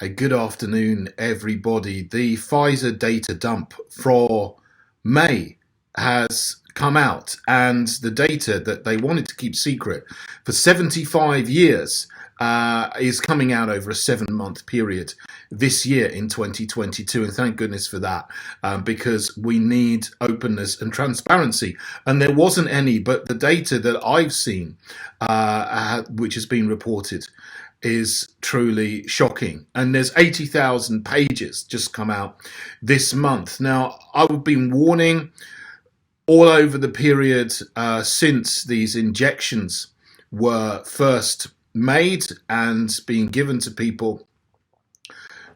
Hey, good afternoon, everybody. The Pfizer data dump for May has come out, and the data that they wanted to keep secret for 75 years is coming out over a 7-month period this year in 2022. And thank goodness for that, because we need openness and transparency. And there wasn't any, but the data that I've seen, which has been reported, is truly shocking. And there's 80,000 pages just come out this month. Now, I've been warning all over the period since these injections were first made and being given to people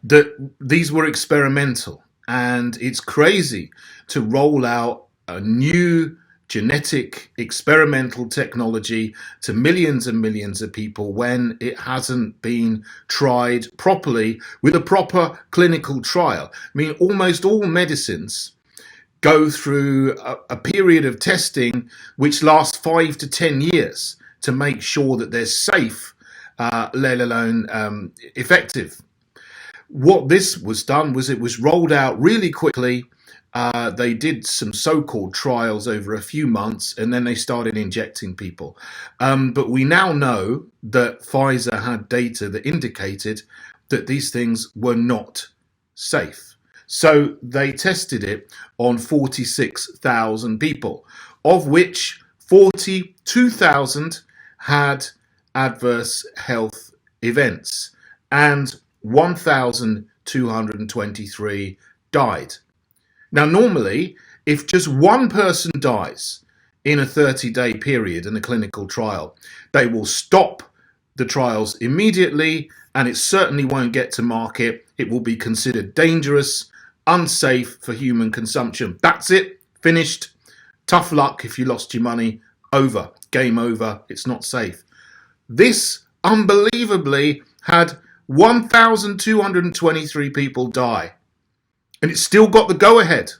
that these were experimental. And it's crazy to roll out a new genetic experimental technology to millions and millions of people when it hasn't been tried properly with a proper clinical trial. I mean, almost all medicines go through a period of testing which lasts 5 to 10 years to make sure that they're safe, let alone effective. What this was done was it was rolled out really quickly. They did some so-called trials over a few months, and then they started injecting people. But we now know that Pfizer had data that indicated that these things were not safe. So they tested it on 46,000 people, of which 42,000 had adverse health events, and 1,223 died. Now, normally, if just one person dies in a 30-day period in a clinical trial, they will stop the trials immediately, and it certainly won't get to market. It will be considered dangerous, unsafe for human consumption. That's it, finished. Tough luck if you lost your money. Over, game over, it's not safe. This, unbelievably, had 1,223 people die. And it's still got the go-ahead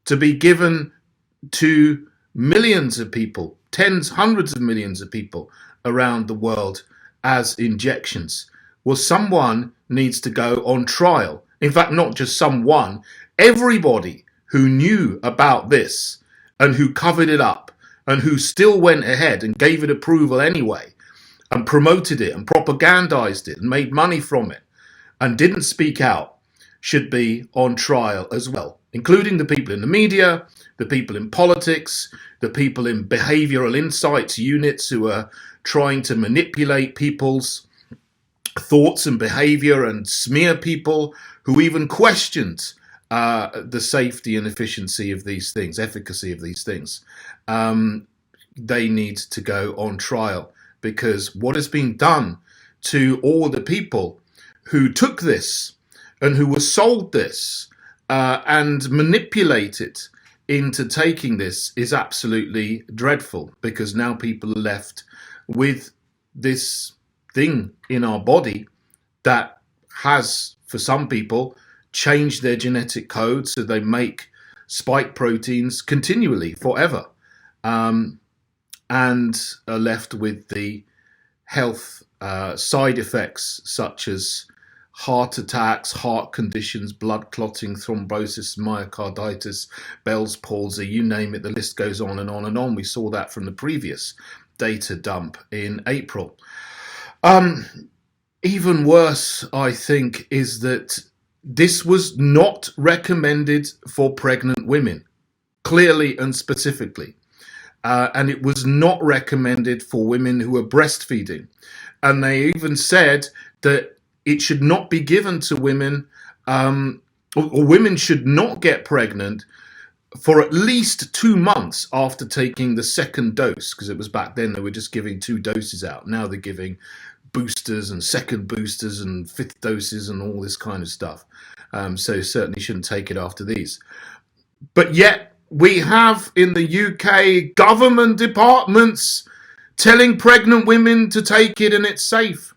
to be given to millions of people, tens, hundreds of millions of people around the world as injections. Well, someone needs to go on trial. In fact, not just someone, everybody who knew about this and who covered it up and who still went ahead and gave it approval anyway and promoted it and propagandized it and made money from it and didn't speak out should be on trial as well, including the people in the media, the people in politics, the people in behavioral insights units who are trying to manipulate people's thoughts and behavior and smear people, who even questioned the safety and efficiency of these things, efficacy of these things. They need to go on trial, because what is being done to all the people who took this and who were sold this and manipulated into taking this is absolutely dreadful, because now people are left with this thing in our body that has, for some people, changed their genetic code so they make spike proteins continually, forever, and are left with the health side effects such as heart attacks, heart conditions, blood clotting, thrombosis, myocarditis, Bell's palsy, you name it, the list goes on and on and on. We saw that from the previous data dump in April. Even worse, I think, is that this was not recommended for pregnant women, clearly and specifically. And it was not recommended for women who are breastfeeding. And they even said that it should not be given to women, or women should not get pregnant for at least 2 months after taking the second dose, because it was back then they were just giving 2 doses out. Now they're giving boosters and second boosters and 5th doses and all this kind of stuff. So certainly shouldn't take it after these. But yet we have in the UK government departments telling pregnant women to take it and it's safe.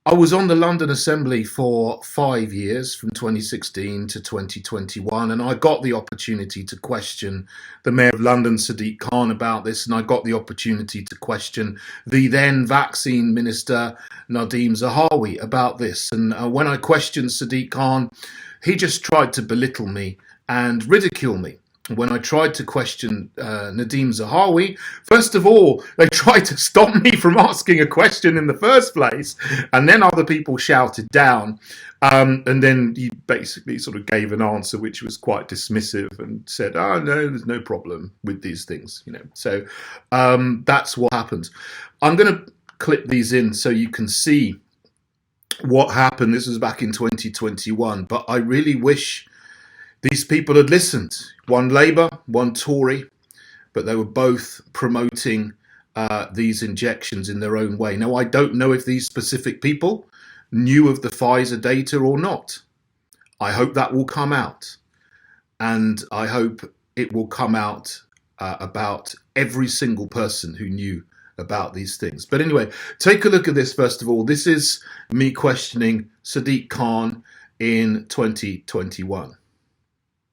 I was on the London Assembly for 5 years, from 2016 to 2021, and I got the opportunity to question the Mayor of London, Sadiq Khan, about this, and I got the opportunity to question the then vaccine minister, Nadim Zahawi, about this. And when I questioned Sadiq Khan, he just tried to belittle me and ridicule me. When I tried to question Nadim Zahawi, first of all, they tried to stop me from asking a question in the first place, and then other people shouted down. And then he basically sort of gave an answer which was quite dismissive and said, "Oh no, there's no problem with these things," you know. So that's what happened. I'm going to clip these in so you can see what happened. This was back in 2021, but I really wish these people had listened. One Labour, one Tory, but they were both promoting these injections in their own way. Now, I don't know if these specific people knew of the Pfizer data or not. I hope that will come out. And I hope it will come out about every single person who knew about these things. But anyway, take a look at this first of all. This is me questioning Sadiq Khan in 2021.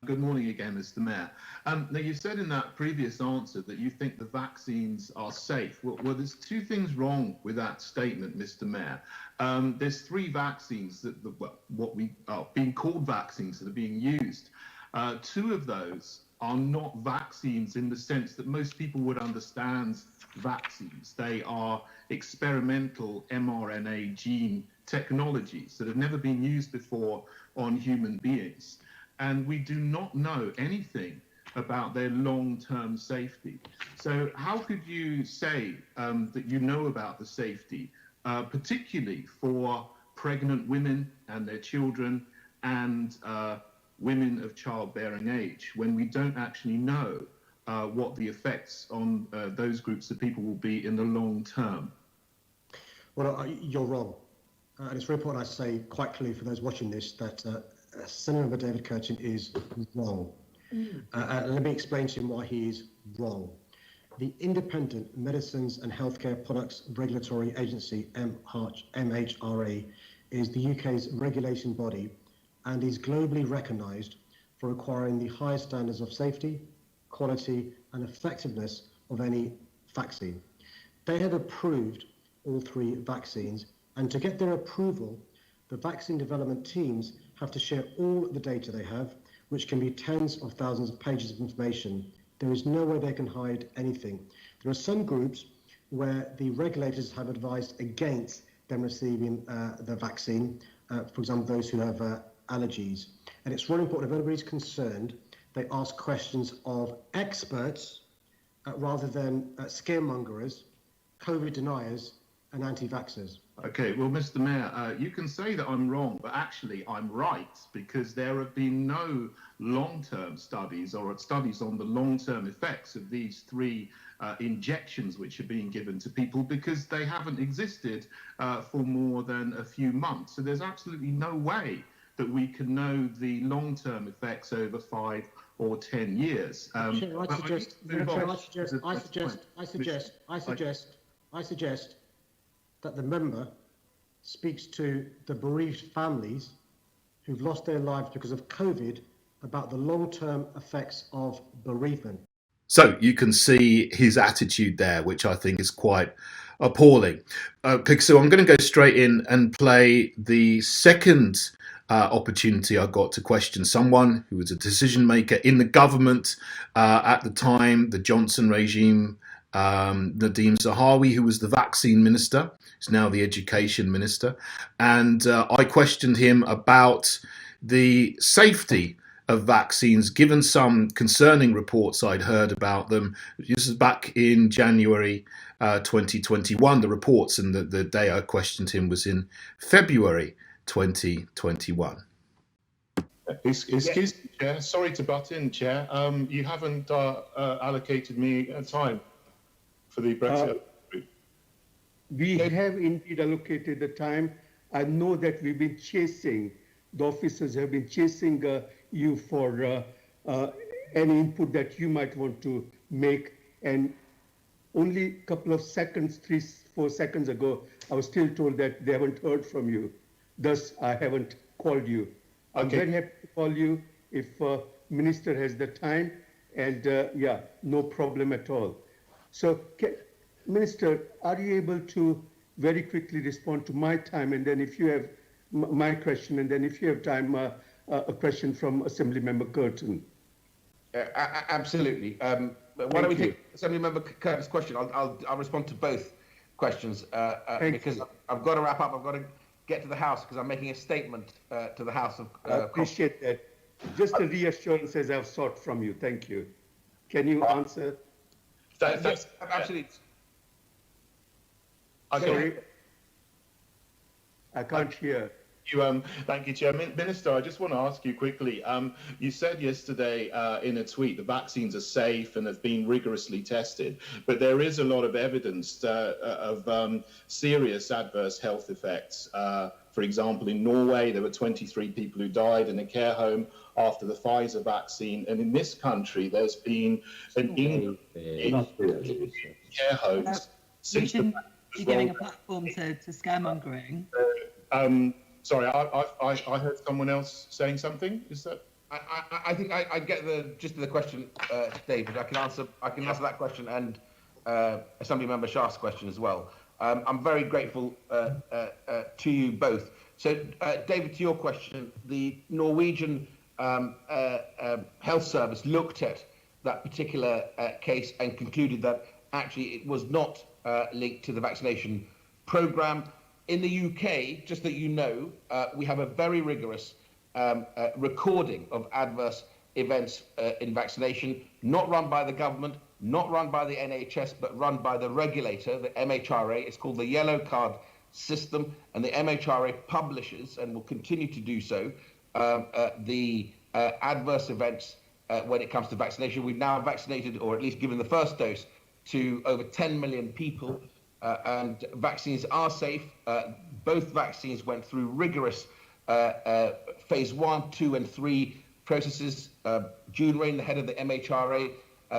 Good morning again, Mr. Mayor. Now, you said in that previous answer that you think the vaccines are safe. Well, there's two things wrong with that statement, Mr. Mayor. There's three vaccines that what we are being called vaccines that are being used. Two of those are not vaccines in the sense that most people would understand vaccines. They are experimental mRNA gene technologies that have never been used before on human beings. And we do not know anything about their long-term safety. So how could you say that you know about the safety, particularly for pregnant women and their children and women of childbearing age, when we don't actually know what the effects on those groups of people will be in the long term? Well, you're wrong. And it's very important I say quite clearly for those watching this that Senator David Kirchin is wrong. Let me explain to him why he is wrong. The Independent Medicines and Healthcare Products Regulatory Agency, MHRA, is the UK's regulation body and is globally recognised for requiring the highest standards of safety, quality and effectiveness of any vaccine. They have approved all three vaccines, and to get their approval, the vaccine development teams have to share all the data they have, which can be tens of thousands of pages of information. There is no way they can hide anything. There are some groups where the regulators have advised against them receiving the vaccine, for example, those who have allergies. And it's really important, if anybody's concerned, they ask questions of experts rather than scaremongers, COVID deniers, and anti-vaxxers. Okay, well, Mr. Mayor, you can say that I'm wrong, but actually I'm right, because there have been no long-term studies or studies on the long-term effects of these three injections which are being given to people, because they haven't existed for more than a few months. So there's absolutely no way that we can know the long-term effects over 5 or 10 years. I suggest that the member speaks to the bereaved families who've lost their lives because of COVID about the long-term effects of bereavement. So you can see his attitude there, which I think is quite appalling. So I'm going to go straight in and play the second opportunity I got to question someone who was a decision maker in the government at the time, the Johnson regime. Nadim Zahawi, who was the vaccine minister, is now the education minister, and I questioned him about the safety of vaccines, given some concerning reports I'd heard about them. This is back in January 2021, the reports, and the day I questioned him was in February 2021. Excuse me, Chair. Sorry to butt in, Chair. You haven't allocated me time for the Brexit. We have indeed allocated the time. I know that we've been chasing, the officers have been chasing you for any input that you might want to make. And only a couple of seconds, 3-4 seconds ago, I was still told that they haven't heard from you. Thus, I haven't called you. I'm Okay. very happy to call you if Minister has the time, and yeah, no problem at all. So, Minister, are you able to very quickly respond to my time, and then if you have my question, and then if you have time, a question from Assembly Member Curtin? Absolutely. Why don't we take Assembly Member Curtin's question? I'll respond to both questions because I've got to wrap up. I've got to get to the House because I'm making a statement to the House of. I appreciate that. Just a reassurance as I've sought from you. Thank you. Can you answer? Yes, absolutely. Sorry, I can't hear. Thank you, Chair. Minister, I just want to ask you quickly. You said yesterday in a tweet the vaccines are safe and have been rigorously tested, but there is a lot of evidence of serious adverse health effects. For example, in Norway, there were 23 people who died in a care home after the Pfizer vaccine, and in this country, there's been an increase in care homes since the You're giving a platform to scaremongering. Sorry, I heard someone else saying something. Is that? I think I get the gist of the question, David. I can answer that question and Assembly Member Shah's question as well. I'm very grateful to you both. So, David, to your question, the Norwegian health service looked at that particular case and concluded that actually it was not linked to the vaccination programme. In the UK, just that you know, we have a very rigorous recording of adverse events in vaccination, not run by the government, not run by the NHS, but run by the regulator, the MHRA. It's called the Yellow Card System, and the MHRA publishes, and will continue to do so, the adverse events when it comes to vaccination. We've now vaccinated, or at least given the first dose, to over 10 million people. And vaccines are safe. Both vaccines went through rigorous phase 1, 2, and 3 processes. June Rain, the head of the MHRA,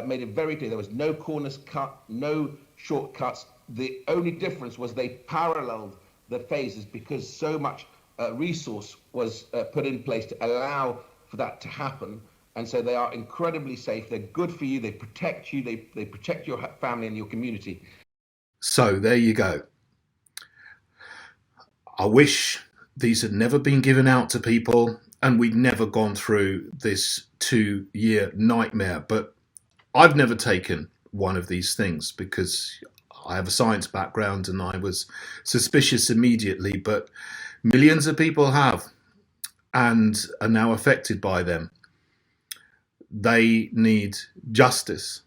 made it very clear there was no corners cut, no shortcuts. The only difference was they paralleled the phases because so much resource was put in place to allow for that to happen. And so they are incredibly safe. They're good for you. They protect you. They protect your family and your community. So there you go. I wish these had never been given out to people and we'd never gone through this 2-year nightmare. But I've never taken one of these things because I have a science background and I was suspicious immediately. But millions of people have and are now affected by them. They need justice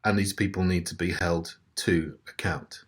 and these people need to be held to account.